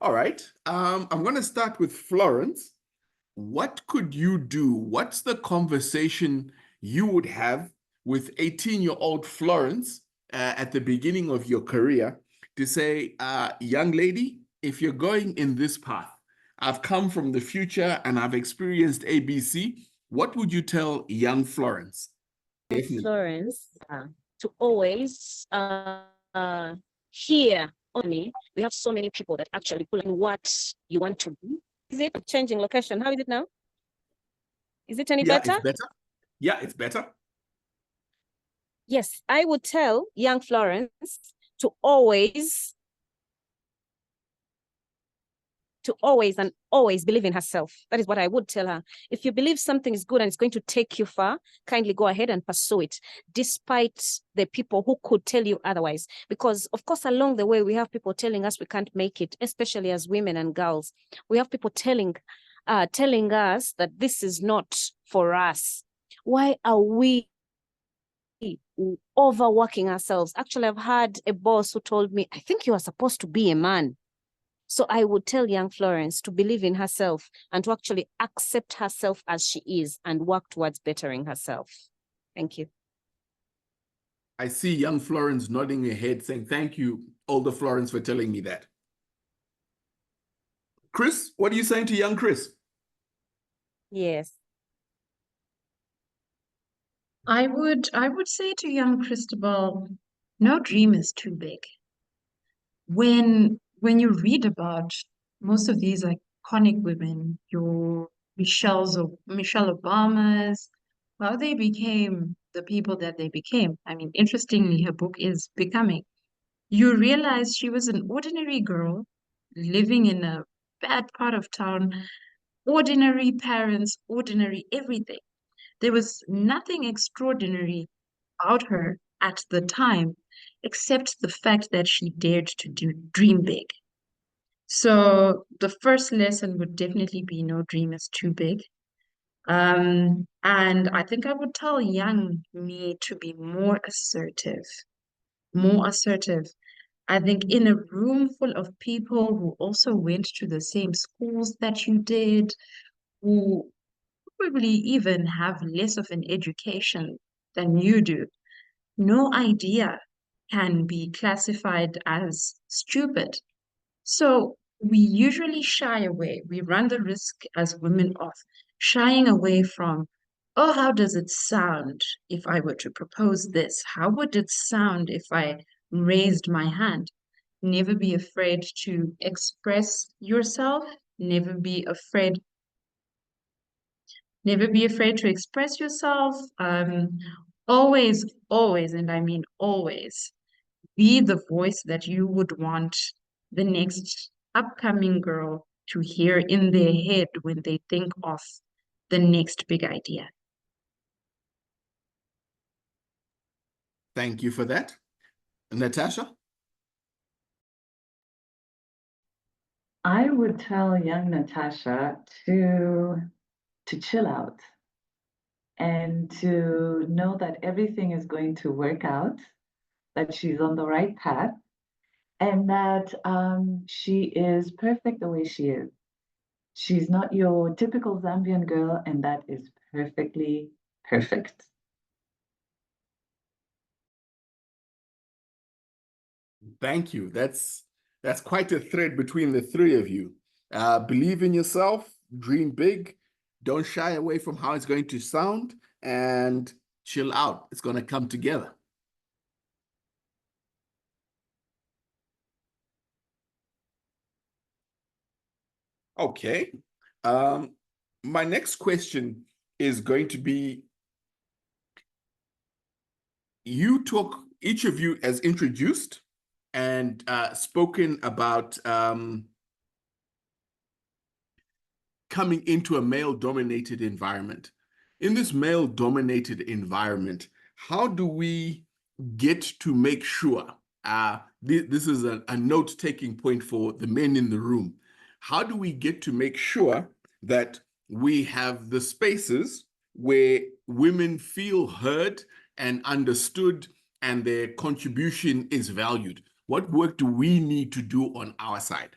All right. I'm going to start with Florence. What could you do? What's the conversation you would have with 18-year-old Florence at the beginning of your career to say, young lady, if you're going in this path, I've come from the future and I've experienced ABC. What would you tell young Florence? Florence, to always hear only. We have so many people that actually pull in what you want to do. Is it changing location? How is it now? Is it any better? It's better. Yeah, it's better. Yes, I would tell young Florence to always and always believe in herself. That is what I would tell her. If you believe something is good and it's going to take you far, kindly go ahead and pursue it, despite the people who could tell you otherwise. Because, of course, along the way, we have people telling us we can't make it, especially as women and girls. We have people telling us that this is not for us. Why are we overworking ourselves? Actually, I've had a boss who told me, I think you are supposed to be a man. So I would tell young Florence to believe in herself and to actually accept herself as she is and work towards bettering herself. Thank you. I see young Florence nodding her head saying, thank you, older Florence, for telling me that. Chris, what are you saying to young Chris? Yes. I would say to young Christabel, no dream is too big. When you read about most of these iconic women, your Michelle Obamas, how they became the people that they became. I mean, interestingly, her book is Becoming. You realize she was an ordinary girl living in a bad part of town, ordinary parents, ordinary everything. There was nothing extraordinary about her at the time, except the fact that she dared to dream big. So the first lesson would definitely be no dream is too big. And I think I would tell young me to be more assertive, more assertive. I think in a room full of people who also went to the same schools that you did, who probably even have less of an education than you do, no idea can be classified as stupid. So we usually shy away. We run the risk as women of shying away from, oh, how does it sound if I were to propose this? How would it sound if I raised my hand? Never be afraid to express yourself. Never be afraid. Never be afraid to express yourself. Always, always, and I mean always, be the voice that you would want the next upcoming girl to hear in their head when they think of the next big idea. Thank you for that. Natasha? I would tell young Natasha to chill out and to know that everything is going to work out, that she's on the right path, and that she is perfect the way she is. She's not your typical Zambian girl, and that is perfectly perfect. Thank you. That's quite a thread between the three of you. Believe in yourself, dream big, don't shy away from how it's going to sound, and chill out. It's going to come together. Okay. My next question is going to be, each of you has introduced and spoken about coming into a male-dominated environment. In this male-dominated environment, how do we get to make sure, this is a note-taking point for the men in the room, how do we get to make sure that we have the spaces where women feel heard and understood and their contribution is valued? What work do we need to do on our side?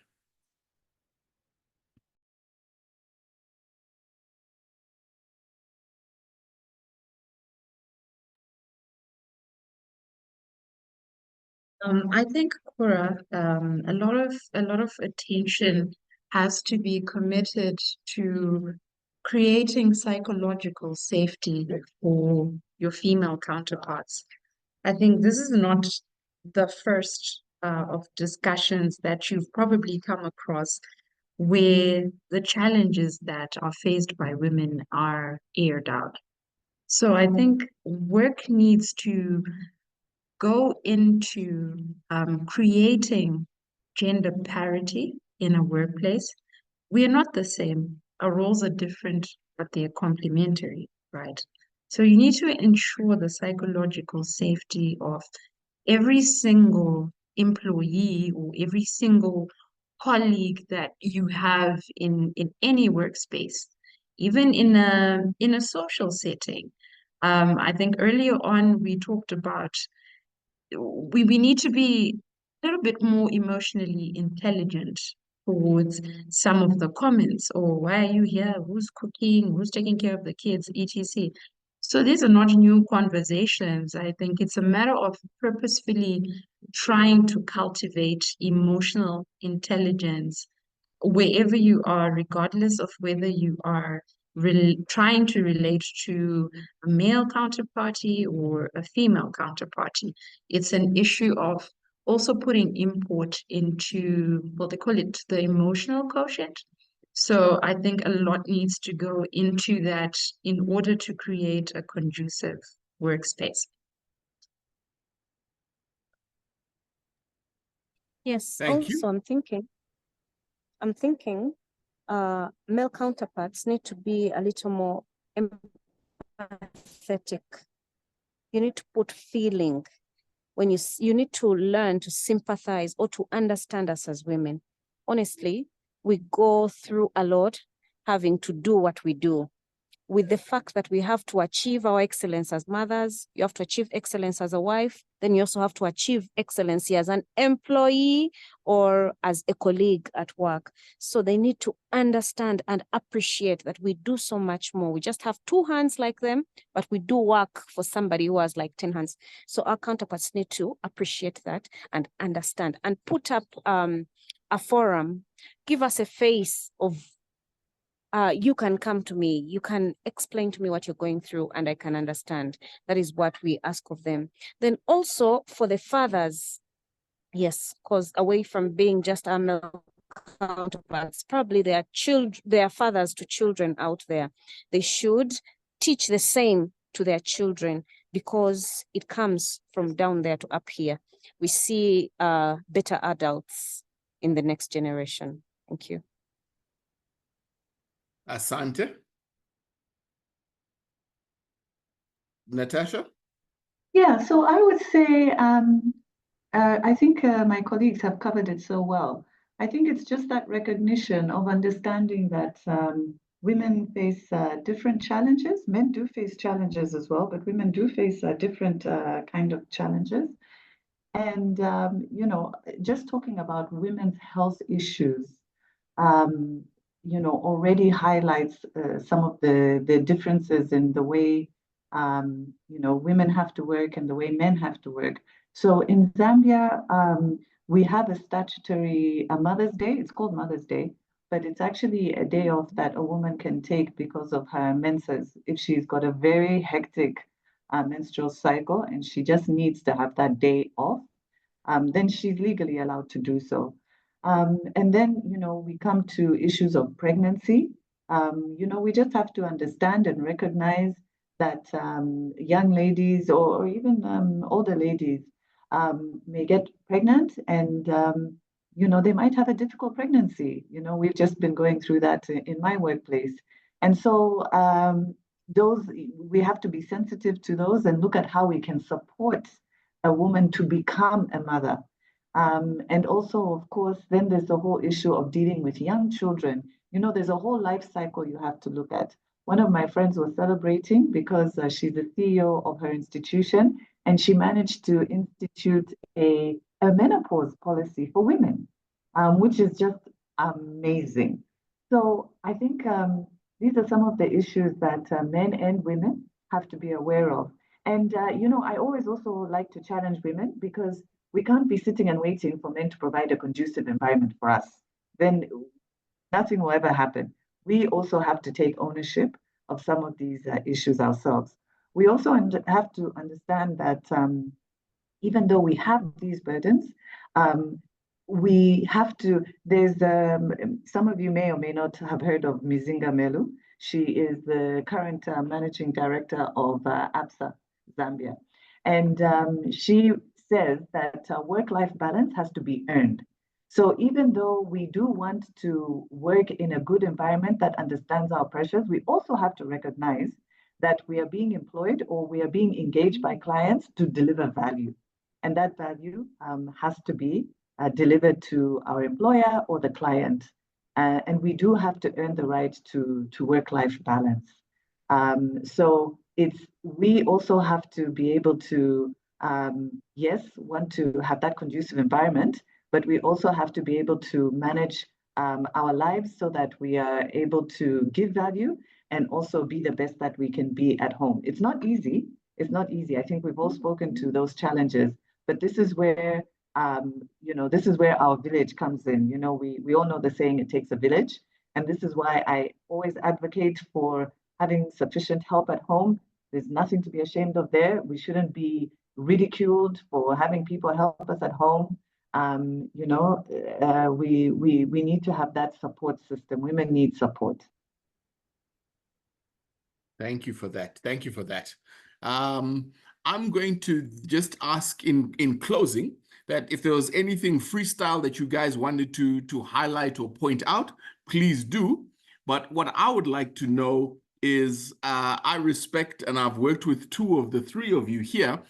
I think, Kura, a lot of attention has to be committed to creating psychological safety for your female counterparts. I think this is not the first of discussions that you've probably come across where the challenges that are faced by women are aired out. So I think work needs to go into creating gender parity in a workplace. We are not the same. Our roles are different, but they are complementary, right? So you need to ensure the psychological safety of every single employee or every single colleague that you have in any workspace, even in a social setting. I think earlier on we talked about we need to be a little bit more emotionally intelligent towards some of the comments, or why are you here? Who's cooking? Who's taking care of the kids? etc. So these are not new conversations. I think it's a matter of purposefully trying to cultivate emotional intelligence wherever you are, regardless of whether you are trying to relate to a male counterparty or a female counterparty. It's an issue of also putting import into what they call it, the emotional quotient. So I think a lot needs to go into that in order to create a conducive workspace. Yes, Thank you. also I'm thinking male counterparts need to be a little more empathetic. You need to put feeling when you need to learn to sympathize or to understand us as women. honestly, we go through a lot having to do what we do, with the fact that we have to achieve our excellence as mothers, you have to achieve excellence as a wife, then you also have to achieve excellency as an employee or as a colleague at work. So they need to understand and appreciate that we do so much more. We just have 2 hands like them, but we do work for somebody who has like 10 hands. So our counterparts need to appreciate that and understand and put up a forum, give us a face of you can come to me, you can explain to me what you're going through, and I can understand. That is what we ask of them. Then also for the fathers, yes, because away from being just our male counterparts, probably they are fathers to children out there. They should teach the same to their children, because it comes from down there to up here. We see better adults in the next generation. Thank you. Asante. Natasha? Yeah, so I would say, I think my colleagues have covered it so well. I think it's just that recognition of understanding that women face different challenges. Men do face challenges as well, but women do face different kind of challenges. And, you know, just talking about women's health issues, you know, already highlights some of the differences in the way, you know, women have to work and the way men have to work. So in Zambia, we have a statutory Mother's Day. It's called Mother's Day, but it's actually a day off that a woman can take because of her menses. If she's got a very hectic menstrual cycle and she just needs to have that day off, then she's legally allowed to do so. And then, you know, we come to issues of pregnancy. You know, we just have to understand and recognize that young ladies or even older ladies may get pregnant and, you know, they might have a difficult pregnancy. You know, we've just been going through that in my workplace. And so we have to be sensitive to those and look at how we can support a woman to become a mother. And also, of course, then there's the whole issue of dealing with young children. You know, there's a whole life cycle you have to look at. One of my friends was celebrating because she's the CEO of her institution, and she managed to institute a menopause policy for women, which is just amazing. So I think these are some of the issues that men and women have to be aware of. And, you know, I always also like to challenge women, because we can't be sitting and waiting for men to provide a conducive environment for us. Then nothing will ever happen. We also have to take ownership of some of these issues ourselves. We also have to understand that even though we have these burdens, we have to, there's, some of you may or may not have heard of Mizinga Melu. She is the current managing director of ABSA, Zambia. And she says that work-life balance has to be earned. So even though we do want to work in a good environment that understands our pressures, we also have to recognize that we are being employed or we are being engaged by clients to deliver value. And that value has to be delivered to our employer or the client. And we do have to earn the right to work-life balance. So we also have to be able to, yes, want to have that conducive environment, but we also have to be able to manage our lives so that we are able to give value and also be the best that we can be at home. It's not easy. It's not easy. I think we've all spoken to those challenges, but this is where, you know, this is where our village comes in. You know, we all know the saying, it takes a village. And this is why I always advocate for having sufficient help at home. There's nothing to be ashamed of there. We shouldn't be ridiculed for having people help us at home. You know, we need to have that support system. Women need support. Thank you for that. Thank you for that. I'm going to just ask in closing that if there was anything freestyle that you guys wanted to highlight or point out, please do. But what I would like to know is I respect, and I've worked with 2 of the 3 of you here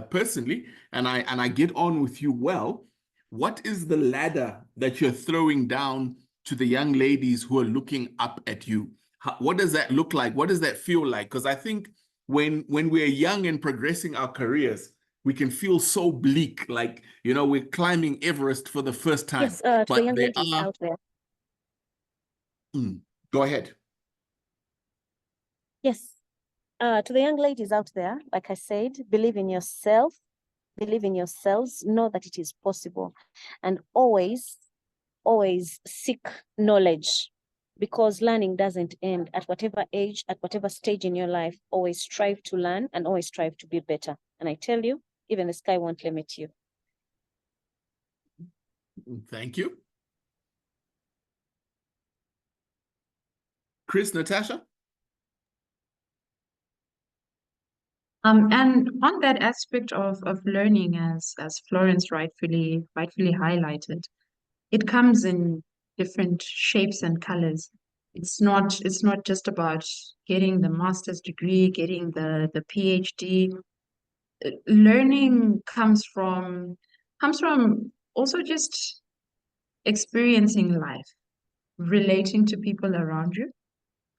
personally, and I get on with you well. what is the ladder that you're throwing down to the young ladies who are looking up at you? What does that look like? What does that feel like? Because I think when we're young and progressing our careers, we can feel so bleak, like, you know, we're climbing Everest for the first time. Yes, to the But young there ladies are... out there. Go ahead. Yes, to the young ladies out there, like I said, believe in yourself, believe in yourselves, know that it is possible, and always seek knowledge, because learning doesn't end. At whatever age, at whatever stage in your life, always strive to learn and always strive to be better. And I tell you, even the sky won't limit you. Thank you. Chris, Natasha? And on that aspect of learning, as Florence rightfully highlighted, it comes in different shapes and colors. It's not just about getting the master's degree, getting the PhD. Learning comes from also just experiencing life, relating to people around you.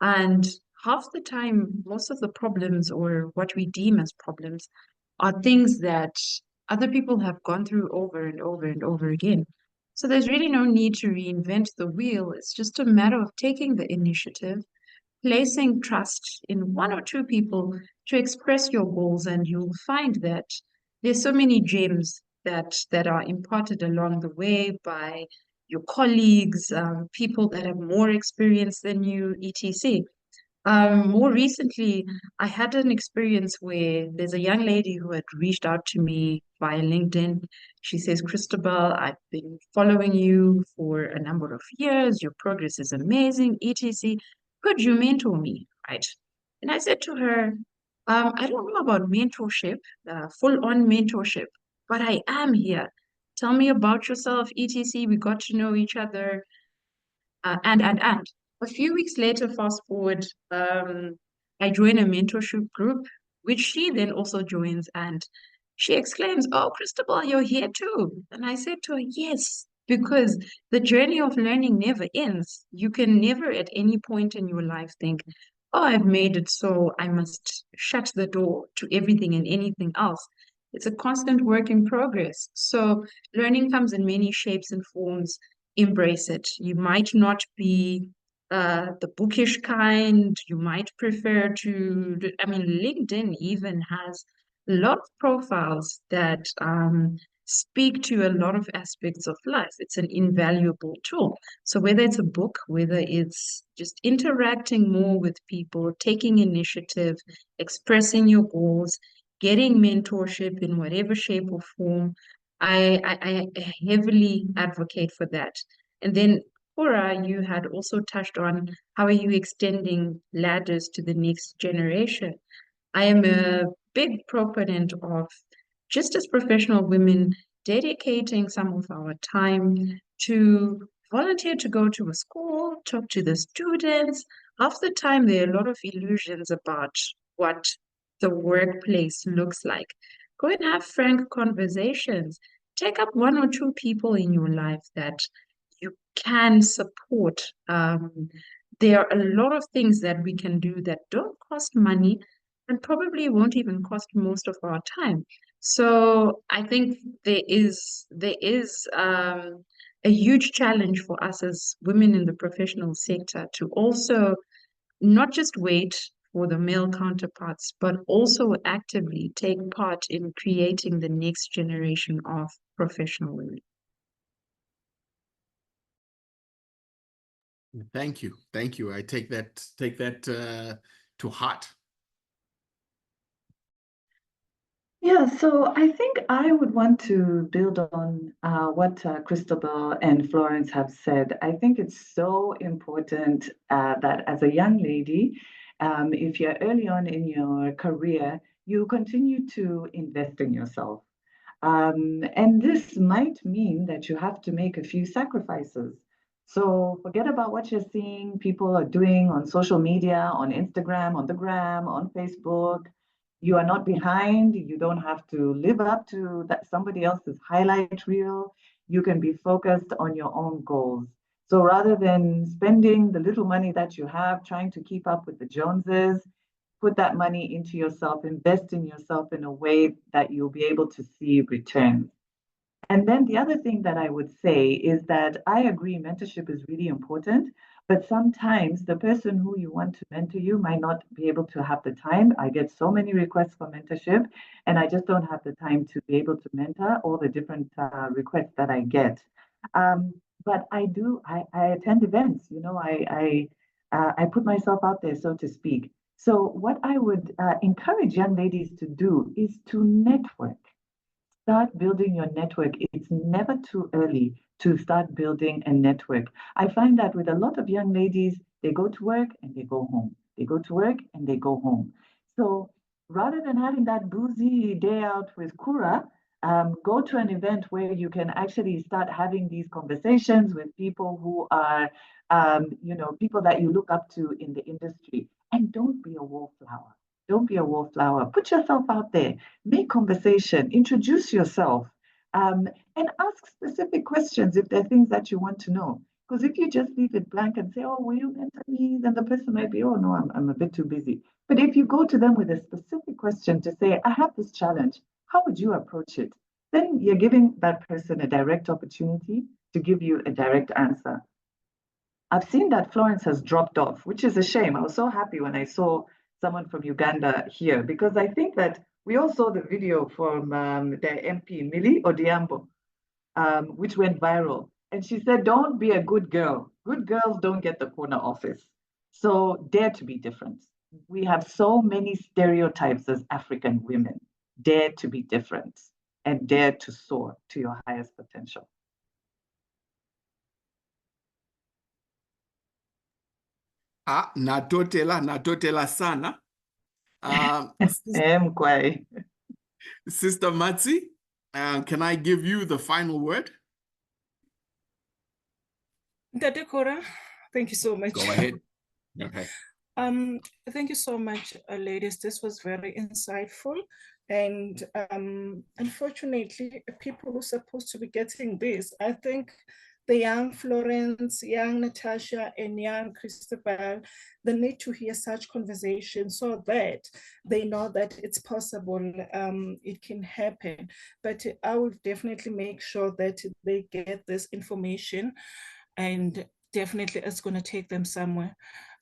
And half the time, most of the problems, or what we deem as problems, are things that other people have gone through over and over and over again. So there's really no need to reinvent the wheel. It's just a matter of taking the initiative, placing trust in one or two people to express your goals, and you'll find that there's so many gems that are imparted along the way by your colleagues, people that have more experience than you, etc. More recently, I had an experience where there's a young lady who had reached out to me via LinkedIn. She says, Christabel, I've been following you for a number of years. Your progress is amazing, etc. Could you mentor me? Right. And I said to her, I don't know about mentorship, full-on mentorship, but I am here. Tell me about yourself, etc. We got to know each other, and. A few weeks later, fast forward, I join a mentorship group, which she then also joins, and she exclaims, "Oh, Christabel, you're here too." And I said to her, "Yes, because the journey of learning never ends. You can never at any point in your life think, oh, I've made it, so I must shut the door to everything and anything else." It's a constant work in progress. So learning comes in many shapes and forms. Embrace it. You might not be the bookish kind. You might prefer to, I mean, LinkedIn even has a lot of profiles that speak to a lot of aspects of life. It's an invaluable tool. So whether it's a book, whether it's just interacting more with people, taking initiative, expressing your goals, getting mentorship in whatever shape or form, I heavily advocate for that. And then, Kura, you had also touched on how are you extending ladders to the next generation. I am a big proponent of, just as professional women, dedicating some of our time to volunteer to go to a school, talk to the students. Half the time, there are a lot of illusions about what the workplace looks like. Go and have frank conversations. Take up one or two people in your life that you can support. There are a lot of things that we can do that don't cost money and probably won't even cost most of our time. So I think there is a huge challenge for us as women in the professional sector to also not just wait for the male counterparts, but also actively take part in creating the next generation of professional women. Thank you. Thank you. I take that to heart. Yeah, so I think I would want to build on what Christabel and Florence have said. I think it's so important that as a young lady, if you're early on in your career, you continue to invest in yourself. And this might mean that you have to make a few sacrifices. So forget about what you're seeing people are doing on social media, on Instagram, on the gram, on Facebook. You are not behind. You don't have to live up to that somebody else's highlight reel. you can be focused on your own goals. So rather than spending the little money that you have trying to keep up with the Joneses, put that money into yourself, invest in yourself in a way that you'll be able to see returns. And then the other thing that I would say is that I agree mentorship is really important, but sometimes the person who you want to mentor you might not be able to have the time. I get so many requests for mentorship, and I just don't have the time to be able to mentor all the different requests that I get. But I do, I attend events, you know, I put myself out there, so to speak. So what I would encourage young ladies to do is to network. Start building your network. It's never too early to start building a network. I find that with a lot of young ladies, they go to work and they go home. They go to work and they go home. So rather than having that boozy day out with Kura, go to an event where you can actually start having these conversations with people who are, you know, people that you look up to in the industry. And don't be a wallflower. Don't be a wallflower. Put yourself out there. Make conversation. Introduce yourself. And ask specific questions if there are things that you want to know. Because if you just leave it blank and say, oh, will you mentor me? Then the person might be, oh, no, I'm a bit too busy. But if you go to them with a specific question to say, I have this challenge, how would you approach it? Then you're giving that person a direct opportunity to give you a direct answer. I've seen that Florence has dropped off, which is a shame. I was so happy when I saw someone from Uganda here, because I think that we all saw the video from the MP, Millie Odiambo, which went viral. And she said, don't be a good girl. Good girls don't get the corner office. So dare to be different. We have so many stereotypes as African women. Dare to be different and dare to soar to your highest potential. Natotela sana. Sister Matsi, can I give you the final word? Ndejje Kura, thank you so much. Go ahead. Okay. Thank you so much, ladies. This was very insightful. And unfortunately, people who are supposed to be getting this, I think the young Florence, young Natasha, and young Christabel, they need to hear such conversations so that they know that it's possible, it can happen. But I will definitely make sure that they get this information, and definitely it's going to take them somewhere.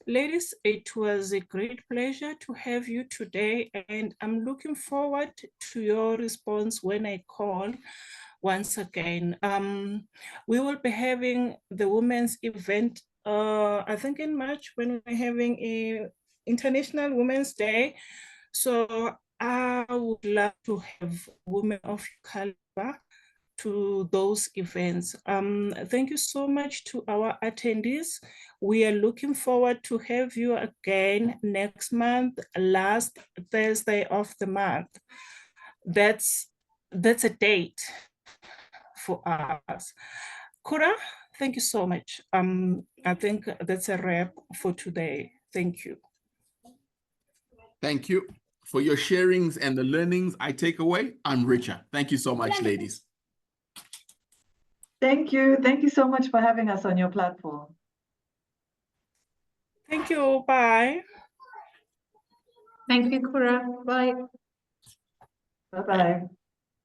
Ladies, it was a great pleasure to have you today, and I'm looking forward to your response when I call once again. We will be having the women's event, I think in March, when we're having a International Women's Day. So I would love to have women of caliber to those events. Thank you so much to our attendees. We are looking forward to have you again next month, last Thursday of the month. That's a date for us. Kura, thank you so much. I think that's a wrap for today. Thank you. Thank you for your sharings and the learnings I take away. I'm richer. Thank you so much, ladies. Thank you. Thank you so much for having us on your platform. Thank you. Bye. Thank you, Kura. Bye. Bye-bye.